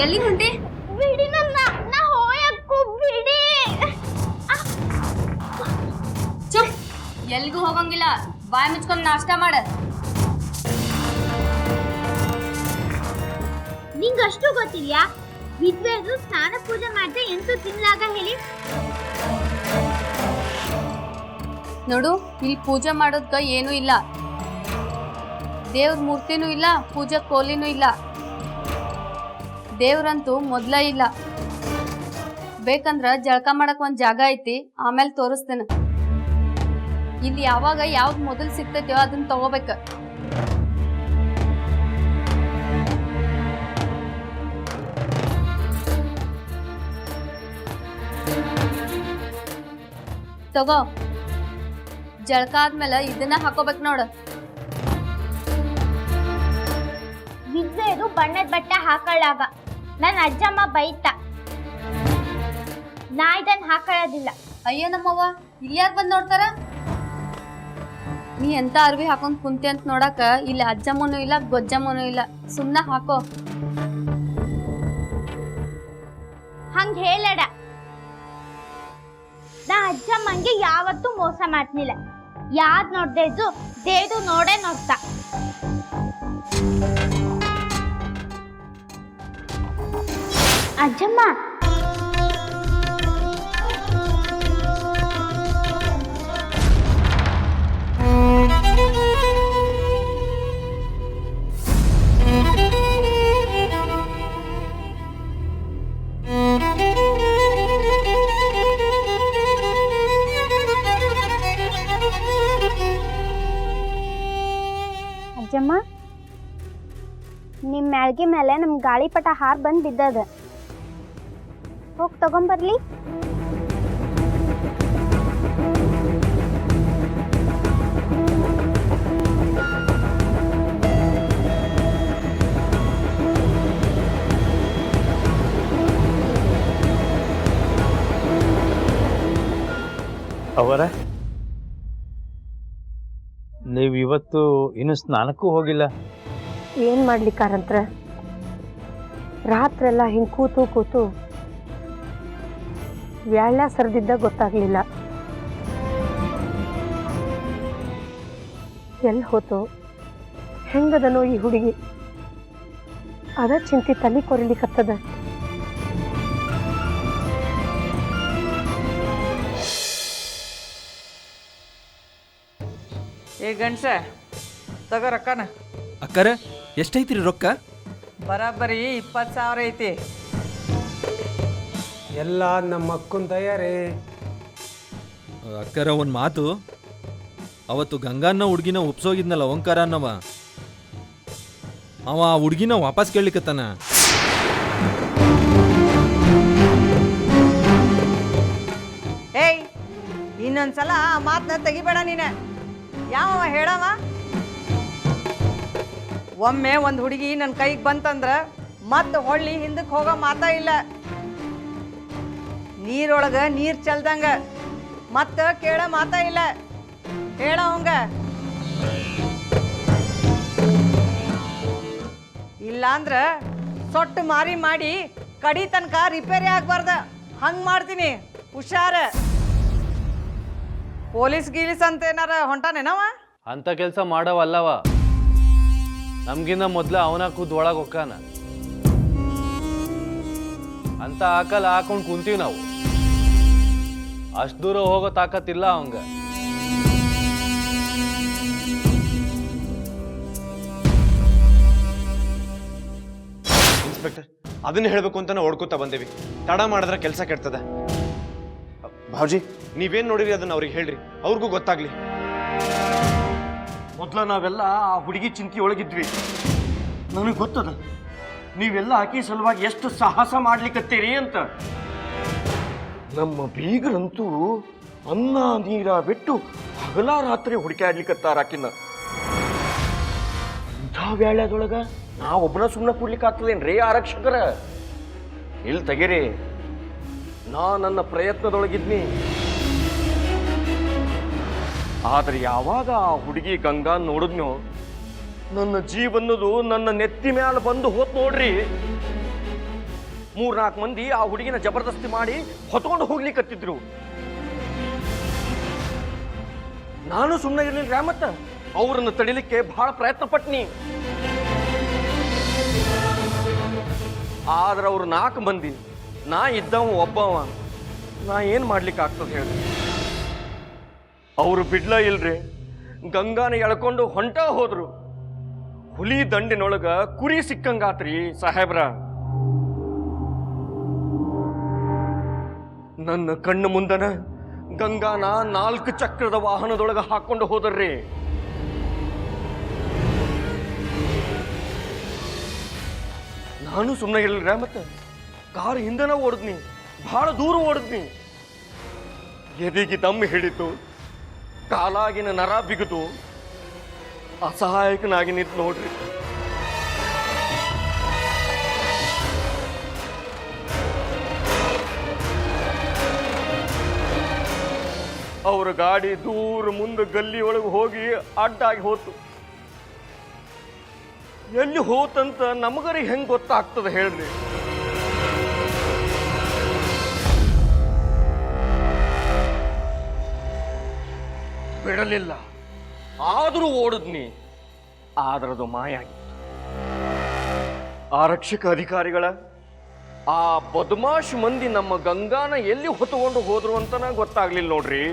ಎಲ್ಲಿ ಹೊಂಟಿ? ಬಿಡಿ ನನ್ನ, ನಾ ಹೋಯಕ್ಕೂ ಬಿಡಿ. ಚುಪ್, ಎಲ್ಗೂ ಹೋಗಂಗಿಲ್ಲ. ಬಾಯ್ ಮುಚ್ಕೊಂಡ್ ನಾಷ್ಟ ಮಾಡ. ನಿಂಗೆ ಅಷ್ಟು ಗೊತ್ತಿದ್ಯಾ? ವಿದ್ವೆದು ಸ್ನಾನ ಪೂಜೆ ಮಾಡ್ದೆ ಎಂತೂ ತಿನ್ಲಾಗ ಹೇಳಿ. ನೋಡು, ಇಲ್ಲಿ ಪೂಜೆ ಮಾಡೋದ್ಕ ಏನೂ ಇಲ್ಲ. ದೇವ್ರ ಮೂರ್ತಿನೂ ಇಲ್ಲ, ಪೂಜಾ ಕೋಲಿನೂ ಇಲ್ಲ. ದೇವ್ರಂತೂ ಮೊದ್ಲ ಇಲ್ಲ. ಬೇಕಂದ್ರ ಜಳಕ ಮಾಡಕ್ ಒಂದ್ ಜಾಗ ಐತಿ, ಆಮೇಲೆ ತೋರಿಸ್ತೇನೆ. ಇಲ್ಲಿ ಯಾವಾಗ ಯಾವ್ದು ಮೊದಲು ಸಿಗ್ತೈತೋ ಅದನ್ನ ತಗೋಬೇಕ. ತಗೋ. ಜಳಕ ಆದ್ಮೇಲೆ ಇದನ್ನ ಹಾಕೋಬೇಕು ನೋಡು. ವಿದ್ವೆದು ಬಣ್ಣದ ಬಟ್ಟೆ ಹಾಕೊಳ್ಳಾಗ ನನ್ನ ಅಜ್ಜಮ್ಮ ಬೈತ. ನಾ ಇದನ್ನ ಹಾಕೊಳ್ಳೋದಿಲ್ಲ. ಅಯ್ಯ ನಮ್ಮವ್ವ, ಇಲ್ಲಿ ಯಾಕೆ ಬಂದ್ ನೋಡ್ತಾರ? ನೀ ಎಂತ ಅರ್ವಿ ಹಾಕೊಂಡ್ ಕುಂತಿ ಅಂತ ನೋಡಾಕ ಇಲ್ಲಿ ಅಜ್ಜಮ್ಮನೂ ಇಲ್ಲ, ಗೊಜ್ಜಮ್ಮನೂ ಇಲ್ಲ. ಸುಮ್ನ ಹಾಕೋ. ಹಂಗ ಹೇಳಡ. ನಾ ಅಜ್ಜಮ್ಮಂಗೆ ಯಾವತ್ತೂ ಮೋಸ ಮಾಡ್ತಿಲ್ಲ. ಯಾವ್ದು ನೋಡ್ದೆ ಇದ್ದು ದೇವ್ದು ನೋಡೇ ನೋಡ್ತಾ. ಅಜ್ಜಮ್ಮ, ಅಜ್ಜಮ್ಮ, ನಿಮ್ಮ ಮ್ಯಾಳ್ಗಿ ಮೇಲೆ ನಮ್ಮ ಗಾಳಿಪಟ ಹಾರ್ ಬಂದು ಬಿದ್ದದ. ಹೋಗಿ ತಗೊಂಬರ್ಲಿ. ಅವರ ನೀವು ಇವತ್ತು ಇನ್ನು ಸ್ನಾನಕ್ಕೂ ಹೋಗಿಲ್ಲ? ಏನು ಮಾಡ್ಲಿಕ್ಕಾರಂತ್ರ? ರಾತ್ರೆಲ್ಲ ಹಿಂಗೆ ಕೂತು ಕೂತು ವ್ಯಾಳ್ಯ ಸರಿದಿದ್ದ ಗೊತ್ತಾಗ್ಲಿಲ್ಲ. ಎಲ್ಲಿ ಹೋತು, ಹೆಂಗದನೋ ಈ ಹುಡುಗಿ, ಅದ ಚಿಂತೆ ತಲೆ ಕೊರಿಲಿಕ್ಕತ್ತದ. ಏ ಗಂಡ್ಸ, ತಗೋ ರೊಕ್ಕನ. ಅಕ್ಕರ ಎಷ್ಟೈತ್ರಿ ರೊಕ್ಕ? ಬರಾಬರಿ 20,000 ಐತಿ. ಎಲ್ಲ ನಮ್ಮ ಅಕ್ಕನ ತಯಾರಿ. ಅಕ್ಕರ ಒಂದು ಮಾತು, ಅವತ್ತು ಗಂಗಾನ್ನ ಹುಡ್ಗಿನ ಒಪ್ಸೋಗಿದ್ನಲ್ಲ ಓಂಕಾರ ಅನ್ನವ, ಅವ ಆ ಹುಡ್ಗಿನ ವಾಪಸ್ ಕೇಳಲಿಕ್ಕತ್ತಾನ. ಏಯ್, ಇನ್ನೊಂದ್ಸಲ ಆ ಮಾತನ್ನ ತೆಗಿಬೇಡ ನೀನ. ಯಾವ ಹೇಳವ? ಒಮ್ಮೆ ಒಂದು ಹುಡುಗಿ ನನ್ನ ಕೈಗೆ ಬಂತಂದ್ರ ಮತ್ತೆ ಹೊಳ್ಳಿ ಹಿಂದಕ್ಕೆ ಹೋಗೋ ಮಾತಾ ಇಲ್ಲ. ನೀರೊಳಗೆ ನೀರು ಚೆಲ್ದಂಗ ಮತ್ತೆ ಕೇಳೋ ಮಾತಾ ಇಲ್ಲ. ಹೇಳ ಅವಂಗ. ಇಲ್ಲಾಂದ್ರ ಸೊಟ್ಟು ಮಾರಿ ಮಾಡಿ ಕಡಿ ತನಕ ರಿಪೇರಿ ಆಗ್ಬಾರ್ದ. ಹಂಗೆ ಮಾಡ್ತೀನಿ, ಹುಷಾರ. ಪೊಲೀಸ್ ಗೀಲೀಸ್ ಅಂತ ಏನಾರ ಹೊಂಟಾನೇನವ? ಅಂತ ಕೆಲಸ ಮಾಡವಲ್ಲವ. ನಮ್ಗಿಂತ ಮೊದ್ಲ ಅವನ ಕೂದ್ ಒಳಗೆ ಹೊಕ್ಕಾನ ಅಂತ ಹಾಕಲ್ ಹಾಕೊಂಡು ಕುಂತೀವಿ ನಾವು. ಅಷ್ಟು ದೂರ ಹೋಗೋ ತಾಕತ್ತಿಲ್ಲ ಅವಂಗ. ಇನ್ಸ್ಪೆಕ್ಟರ್, ಅದನ್ನ ಹೇಳ್ಬೇಕು ಅಂತಾನೆ ಓಡ್ಕೋತಾ ಬಂದೇವಿ. ತಡ ಮಾಡಿದ್ರೆ ಕೆಲಸ ಕೆಡ್ತದ. ಭಾವ್ಜಿ, ನೀವೇನ್ ನೋಡಿರಿ ಅದನ್ನ ಅವ್ರಿಗೆ ಹೇಳ್ರಿ, ಅವ್ರಿಗೂ ಗೊತ್ತಾಗ್ಲಿ. ಮೊದಲ ನಾವೆಲ್ಲ ಆ ಹುಡುಗಿ ಚಿಂತೆ ಒಳಗಿದ್ವಿ. ನನಗೆ ಗೊತ್ತದ ನೀವೆಲ್ಲ ಆಕಿ ಸಲುವಾಗಿ ಎಷ್ಟು ಸಾಹಸ ಮಾಡ್ಲಿಕ್ಕತ್ತೀರಿ ಅಂತ. ನಮ್ಮ ಬೀಗರಂತೂ ಅನ್ನ ನೀರ ಬಿಟ್ಟು ಹಗಲ ರಾತ್ರಿ ಹುಡುಕಾಡ್ಲಿಕ್ಕತ್ತಾರ ಆಕಿನ. ಇಂಥ ವ್ಯಾಳ್ಯದೊಳಗ ನಾವೊಬ್ಬನ ಸುಮ್ಮನೆ ಕೂಡ್ಲಿಕ್ಕೆ ಆಗ್ತದೇನ್ರಿ ಆರಕ್ಷಕರ? ಇಲ್ಲಿ ತೆಗೀರಿ, ನಾ ನನ್ನ ಪ್ರಯತ್ನದೊಳಗಿದ್ನಿ. ಆದ್ರೆ ಯಾವಾಗ ಆ ಹುಡುಗಿ ಗಂಗಾ ನೋಡಿದ್ನೋ, ನನ್ನ ಜೀವನದು ನನ್ನ ನೆತ್ತಿ ಮ್ಯಾಲ ಬಂದು ಹೋತ್ ನೋಡ್ರಿ. 3-4 ಮಂದಿ ಆ ಹುಡುಗಿನ ಜಬರ್ದಸ್ತಿ ಮಾಡಿ ಹೊತ್ಕೊಂಡು ಹೋಗ್ಲಿಕ್ಕತ್ತಿದ್ರು. ನಾನು ಸುಮ್ಮನೆ ಇರ್ಲಿಲ್ಲ ಮತ್ತ ಅವ್ರನ್ನ ತಡಿಲಿಕ್ಕೆ ಬಹಳ ಪ್ರಯತ್ನ ಪಟ್ನಿ. ಆದ್ರೆ ಅವ್ರು 4 ಮಂದಿ, ನಾ ಇದ್ದವ ಒಬ್ಬವ, ನಾ ಏನ್ ಮಾಡ್ಲಿಕ್ಕೆ ಆಗ್ತದೆ ಹೇಳಿ. ಅವರು ಬಿಡ್ಲ ಇಲ್ರಿ, ಗಂಗಾನ ಎಳ್ಕೊಂಡು ಹೊಂಟ ಹೋದ್ರು. ಹುಲಿ ದಂಡಿನೊಳಗ ಕುರಿ ಸಿಕ್ಕಂಗಾತ್ರಿ ಸಾಹೇಬ್ರ. ನನ್ನ ಕಣ್ಣು ಮುಂದನ ಗಂಗಾನ 4 ಚಕ್ರದ ವಾಹನದೊಳಗ ಹಾಕೊಂಡು ಹೋದರ್ರಿ. ನಾನು ಸುಮ್ಮನೆ ಇರಲಿಲ್ಲ, ಮತ್ತೆ ಕಾರ್ ಹಿಂದನ ಓಡಿದ್ನಿ, ಬಹಳ ದೂರ ಓಡಿದ್ನಿ. ಎದೆಗೆ ದಮ್ಮಿ ಹಿಡಿತು, ಕಾಲಾಗಿನ ನರ ಬಿಗಿತು, ಅಸಹಾಯಕನಾಗಿ ನಿಂತು ನೋಡ್ರಿ. ಅವ್ರ ಗಾಡಿ ದೂರ ಮುಂದೆ ಗಲ್ಲಿ ಒಳಗೆ ಹೋಗಿ ಅಡ್ಡಾಗಿ ಹೋತು. ಎಲ್ಲಿ ಹೋತಂತ ನಮಗರಿ ಹೆಂಗ್ ಗೊತ್ತಾಗ್ತದೆ ಹೇಳ್ರಿ? ಬಿಡಲಿಲ್ಲ, ಆದರೂ ಓಡಿದ್ನಿ. ಆದ್ರದು ಮಾಯ ಆಗಿತ್ತು. ಆರಕ್ಷಕ ಅಧಿಕಾರಿಗಳ ಆ ಬದಮಾಶ್ ಮಂದಿ ನಮ್ಮ ಗಂಗಾನ ಎಲ್ಲಿ ಹೊತ್ತುಕೊಂಡು ಹೋದ್ರು ಅಂತನ ಗೊತ್ತಾಗ್ಲಿಲ್ಲ ನೋಡ್ರಿ.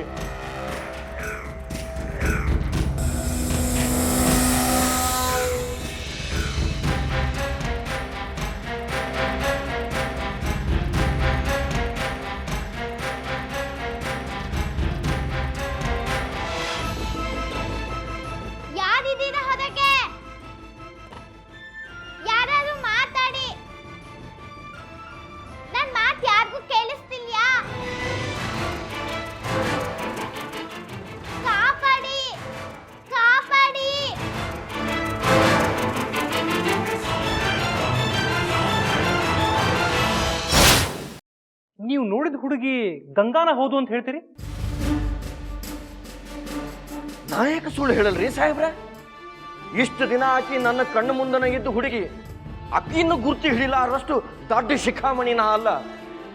ಯಾರಿದ್ದೀರಾ ಹೊರಗೆ? ಯಾರಾದ್ರೂ ಮಾತಾಡಿ, ನನ್ ಮಾತು ಯಾರಿಗೂ ಕೇಳಿಸ್ತಿಲ್ಯಾ? ಕಾಪಾಡಿ, ಕಾಪಾಡಿ. ನೀವು ನೋಡಿದ ಹುಡುಗಿ ಗಂಗಾನ ಹೌದು ಅಂತ ಹೇಳ್ತೀರಿ? ನಾಯಕ ಸುಳ್ಳು ಹೇಳಲ್ರಿ ಸಾಹೇಬ್ರ. ಇಷ್ಟು ದಿನ ಆಕಿ ನನ್ನ ಕಣ್ಣು ಮುಂದನ ಇದ್ದು ಹುಡುಗಿ, ಅಕ್ಕಿಯನ್ನು ಗುರ್ತಿ ಹಿಡಿಲಾರಷ್ಟು ದೊಡ್ಡ ಶಿಖಾಮಣಿ ನಾ ಅಲ್ಲ.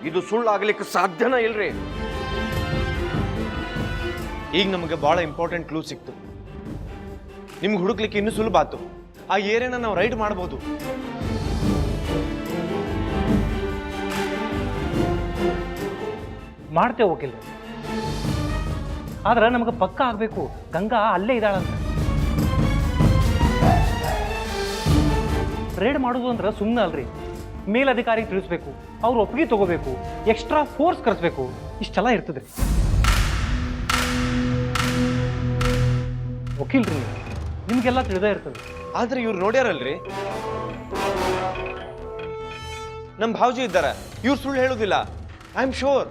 ಇದು ಸುಳ್ಳಾಗ್ಲಿಕ್ಕೆ ಸಾಧ್ಯನ ಇಲ್ರಿ. ಈಗ ನಮಗೆ ಭಾಳ ಇಂಪಾರ್ಟೆಂಟ್ ಕ್ಲೂ ಸಿಕ್ತು. ನಿಮ್ಗೆ ಹುಡುಕ್ಲಿಕ್ಕೆ ಇನ್ನೂ ಸುಲಭ ಆಯ್ತು. ಆ ಏರಿಯಾನ ನಾವು ರೈಡ್ ಮಾಡ್ಬೋದು. ಮಾಡ್ತೇವೆ ಹೋಗಿಲ್ಲ, ಆದ್ರೆ ನಮಗೆ ಪಕ್ಕ ಆಗಬೇಕು ಗಂಗಾ ಅಲ್ಲೇ ಇದ್ದಾಳಂತ. ರೇಡ್ ಮಾಡೋದು ಅಂದ್ರೆ ಸುಮ್ಮನೆ ಅಲ್ರಿ, ಮೇಲಧಿಕಾರಿಗೆ ತಿಳಿಸ್ಬೇಕು, ಅವ್ರು ಒಪ್ಪಿಗೆ ತಗೋಬೇಕು, ಎಕ್ಸ್ಟ್ರಾ ಫೋರ್ಸ್ ಕರೆಸ್ಬೇಕು, ಇಷ್ಟೆಲ್ಲ ಇರ್ತದ್ರಿ. ವಕೀಲ್ರಿ, ನಿಮ್ಗೆಲ್ಲ ತಿಳಿದೇ ಇರ್ತದೆ. ಆದ್ರೆ ಇವ್ರು ನೋಡ್ಯಾರಲ್ರಿ, ನಮ್ಮ ಭಾವಜಿ ಇದ್ದಾರ, ಇವ್ರು ಸುಳ್ಳು ಹೇಳುದಿಲ್ಲ. ಐ ಆಮ್ ಶೋರ್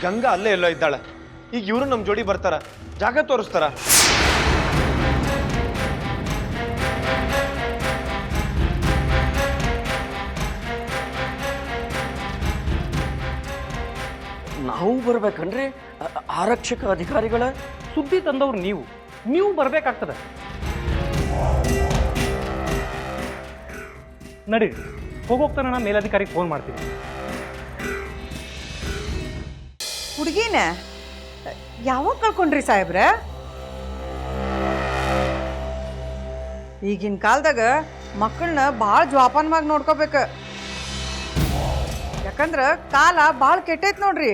ಗಂಗಾ ಅಲ್ಲೇ ಎಲ್ಲೋ ಇದ್ದಾಳ. ಈಗ ಇವರು ನಮ್ಮ ಜೋಡಿ ಬರ್ತಾರ, ಜಾಗ ತೋರಿಸ್ತಾರ. ನಾವು ಬರ್ಬೇಕನ್ರಿ ಆರಕ್ಷಕ ಅಧಿಕಾರಿಗಳ? ಸುದ್ದಿ ತಂದವ್ರು ನೀವು ಬರ್ಬೇಕಾಗ್ತದೆ. ನಡೀರಿ, ಹೋಗೋಗ್ತಾನೆ ನಾ ಮೇಲಧಿಕಾರಿಗೆ ಫೋನ್ ಮಾಡ್ತೀನಿ. ಹುಡುಗಿನ ಯಾವಾಗ ಕಳ್ಕೊಂಡ್ರಿ ಸಾಹೇಬ್ರ? ಈಗಿನ ಕಾಲದಾಗ ಮಕ್ಕಳನ್ನ ಭಾಳ ಜೋಪಾನವಾಗಿ ನೋಡ್ಕೋಬೇಕು. ಯಾಕಂದ್ರೆ ಕಾಲ ಭಾಳ ಕೆಟ್ಟೈತ್ ನೋಡ್ರಿ.